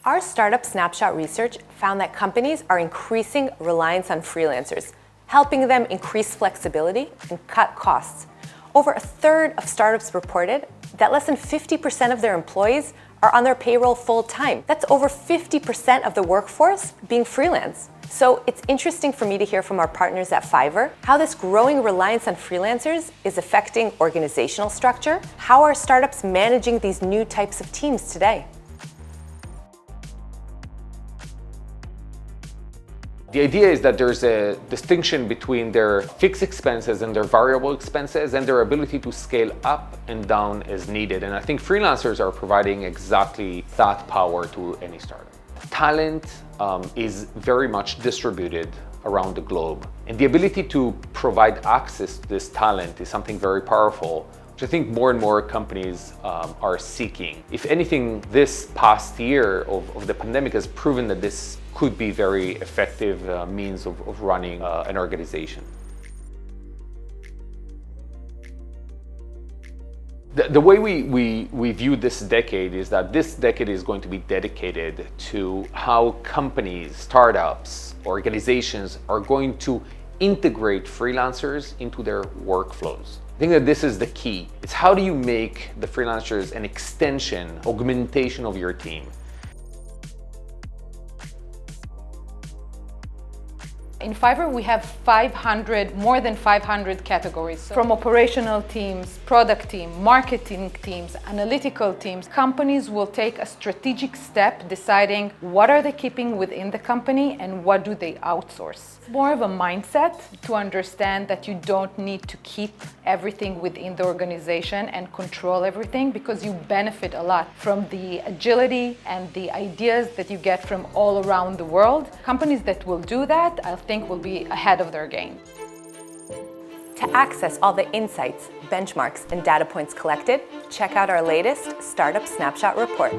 Our Startup Snapshot research found that companies are increasing reliance on freelancers, helping them increase flexibility and cut costs. Over a third of startups reported that less than 50% of their employees are on their payroll full-time. That's over 50% of the workforce being freelance. So it's interesting for me to hear from our partners at Fiverr how this growing reliance on freelancers is affecting organizational structure. How are startups managing these new types of teams today? The idea is that there's a distinction between their fixed expenses and their variable expenses and their ability to scale up and down as needed. And I think freelancers are providing exactly that power to any startup. Talent is very much distributed around the globe. And the ability to provide access to this talent is something very powerful, which I think more and more companies are seeking. If anything, this past year of the pandemic has proven that this could be very effective means of running an organization. The way we view this decade is that this decade is going to be dedicated to how companies, startups, organizations are going to integrate freelancers into their workflows. I think that this is the key. It's how do you make the freelancers an extension, augmentation of your team? In Fiverr, we have more than 500 categories. From operational teams, product team, marketing teams, analytical teams, companies will take a strategic step deciding what are they keeping within the company and what do they outsource. It's more of a mindset to understand that you don't need to keep everything within the organization and control everything, because you benefit a lot from the agility and the ideas that you get from all around the world. Companies that will do that, I think, will be ahead of their game. To access all the insights, benchmarks, and data points collected, check out our latest Startup Snapshot report.